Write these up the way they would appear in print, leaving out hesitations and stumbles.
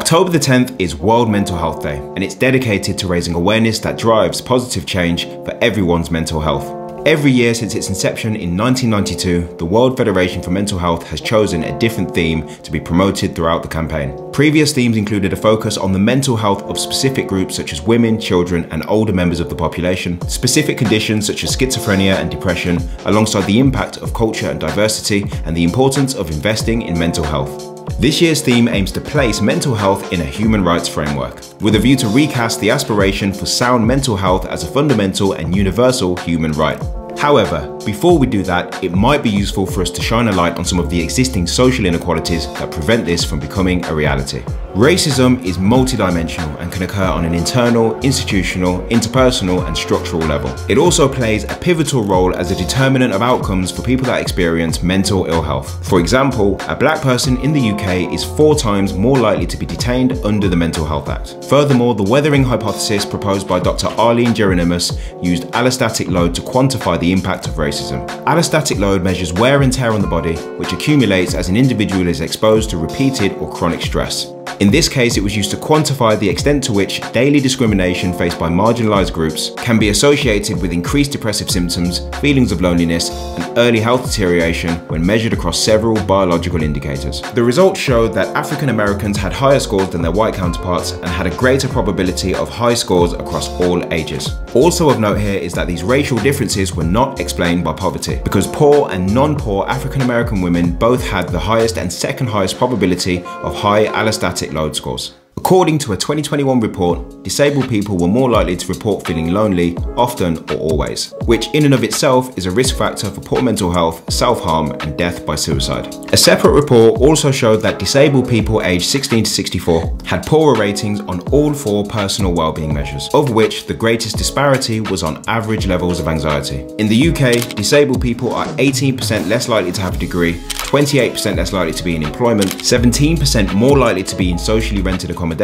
October the 10th is World Mental Health Day, and it's dedicated to raising awareness that drives positive change for everyone's mental health. Every year since its inception in 1992, the World Federation for Mental Health has chosen a different theme to be promoted throughout the campaign. Previous themes included a focus on the mental health of specific groups such as women, children, and older members of the population, specific conditions such as schizophrenia and depression, alongside the impact of culture and diversity, and the importance of investing in mental health. This year's theme aims to place mental health in a human rights framework, with a view to recast the aspiration for sound mental health as a fundamental and universal human right. However, before we do that, it might be useful for us to shine a light on some of the existing social inequalities that prevent this from becoming a reality. Racism is multidimensional and can occur on an internal, institutional, interpersonal, and structural level. It also plays a pivotal role as a determinant of outcomes for people that experience mental ill health. For example, a black person in the UK is 4 times more likely to be detained under the Mental Health Act. Furthermore, the weathering hypothesis proposed by Dr. Arlene Geronimus used allostatic load to quantify the impact of racism. Allostatic load measures wear and tear on the body, which accumulates as an individual is exposed to repeated or chronic stress. In this case, it was used to quantify the extent to which daily discrimination faced by marginalised groups can be associated with increased depressive symptoms, feelings of loneliness, and early health deterioration when measured across several biological indicators. The results showed that African Americans had higher scores than their white counterparts and had a greater probability of high scores across all ages. Also of note here is that these racial differences were not explained by poverty, because poor and non-poor African American women both had the highest and second highest probability of high allostatic load scores. According to a 2021 report, disabled people were more likely to report feeling lonely often or always, which in and of itself is a risk factor for poor mental health, self-harm, and death by suicide. A separate report also showed that disabled people aged 16 to 64 had poorer ratings on all 4 personal well-being measures, of which the greatest disparity was on average levels of anxiety. In the UK, disabled people are 18% less likely to have a degree, 28% less likely to be in employment, 17% more likely to be in socially rented accommodation,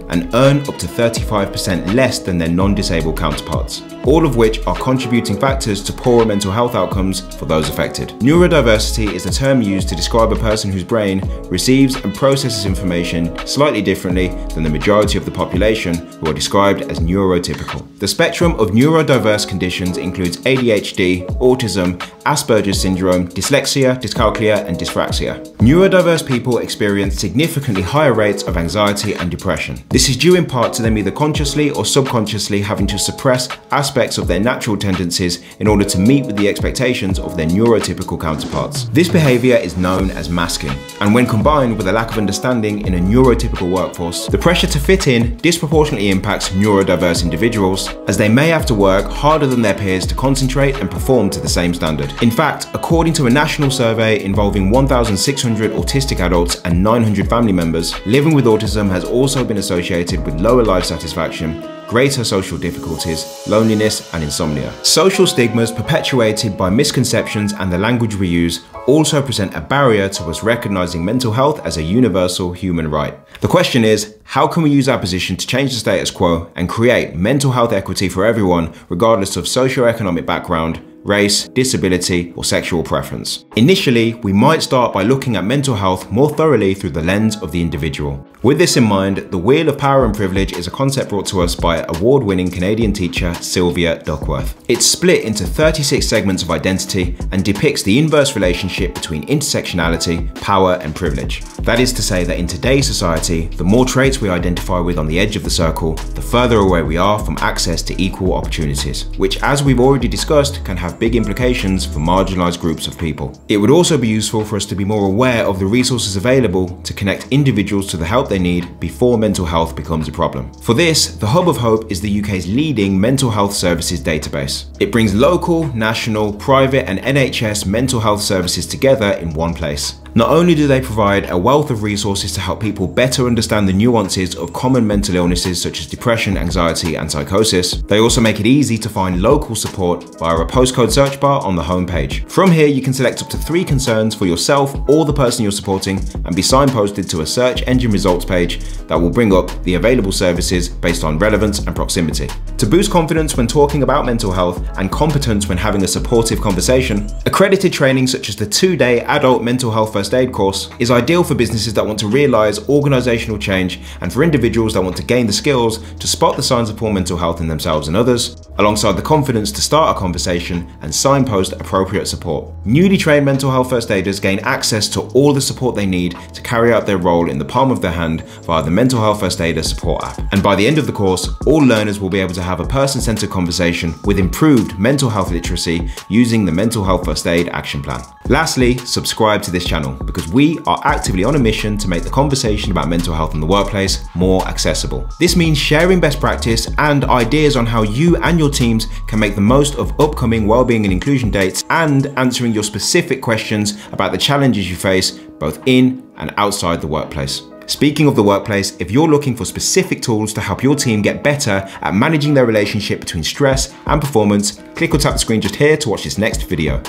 and earn up to 35% less than their non-disabled counterparts, all of which are contributing factors to poorer mental health outcomes for those affected. Neurodiversity is a term used to describe a person whose brain receives and processes information slightly differently than the majority of the population, who are described as neurotypical. The spectrum of neurodiverse conditions includes ADHD, autism, Asperger's syndrome, dyslexia, dyscalculia, and dyspraxia. Neurodiverse people experience significantly higher rates of anxiety and depression. This is due in part to them either consciously or subconsciously having to suppress aspects of their natural tendencies in order to meet with the expectations of their neurotypical counterparts. This behaviour is known as masking, and when combined with a lack of understanding in a neurotypical workforce, the pressure to fit in disproportionately impacts neurodiverse individuals, as they may have to work harder than their peers to concentrate and perform to the same standard. In fact, according to a national survey involving 1,600 autistic adults and 900 family members, living with autism has also been associated with lower life satisfaction, greater social difficulties, loneliness, and insomnia. Social stigmas perpetuated by misconceptions and the language we use also present a barrier to us recognising mental health as a universal human right. The question is, how can we use our position to change the status quo and create mental health equity for everyone, regardless of socioeconomic background, race, disability, or sexual preference? Initially, we might start by looking at mental health more thoroughly through the lens of the individual. With this in mind, the Wheel of Power and Privilege is a concept brought to us by award-winning Canadian teacher Sylvia Duckworth. It's split into 36 segments of identity and depicts the inverse relationship between intersectionality, power, and privilege. That is to say that in today's society, the more traits we identify with on the edge of the circle, the further away we are from access to equal opportunities, which, as we've already discussed, can have big implications for marginalised groups of people. It would also be useful for us to be more aware of the resources available to connect individuals to the help they need before mental health becomes a problem. For this, the Hub of Hope is the UK's leading mental health services database. It brings local, national, private, and NHS mental health services together in one place. Not only do they provide a wealth of resources to help people better understand the nuances of common mental illnesses such as depression, anxiety, and psychosis, they also make it easy to find local support via a postcode search bar on the homepage. From here, you can select up to 3 concerns for yourself or the person you're supporting and be signposted to a search engine results page that will bring up the available services based on relevance and proximity. To boost confidence when talking about mental health and competence when having a supportive conversation, accredited training such as the 2-day Adult Mental Health First First Aid course is ideal for businesses that want to realise organisational change and for individuals that want to gain the skills to spot the signs of poor mental health in themselves and others, alongside the confidence to start a conversation and signpost appropriate support. Newly trained mental health first aiders gain access to all the support they need to carry out their role in the palm of their hand via the Mental Health First Aider support app. And by the end of the course, all learners will be able to have a person-centred conversation with improved mental health literacy using the Mental Health First Aid action plan. Lastly, subscribe to this channel because we are actively on a mission to make the conversation about mental health in the workplace more accessible. This means sharing best practice and ideas on how you and your teams can make the most of upcoming wellbeing and inclusion dates, and answering your specific questions about the challenges you face both in and outside the workplace. Speaking of the workplace, if you're looking for specific tools to help your team get better at managing their relationship between stress and performance, click or tap the screen just here to watch this next video.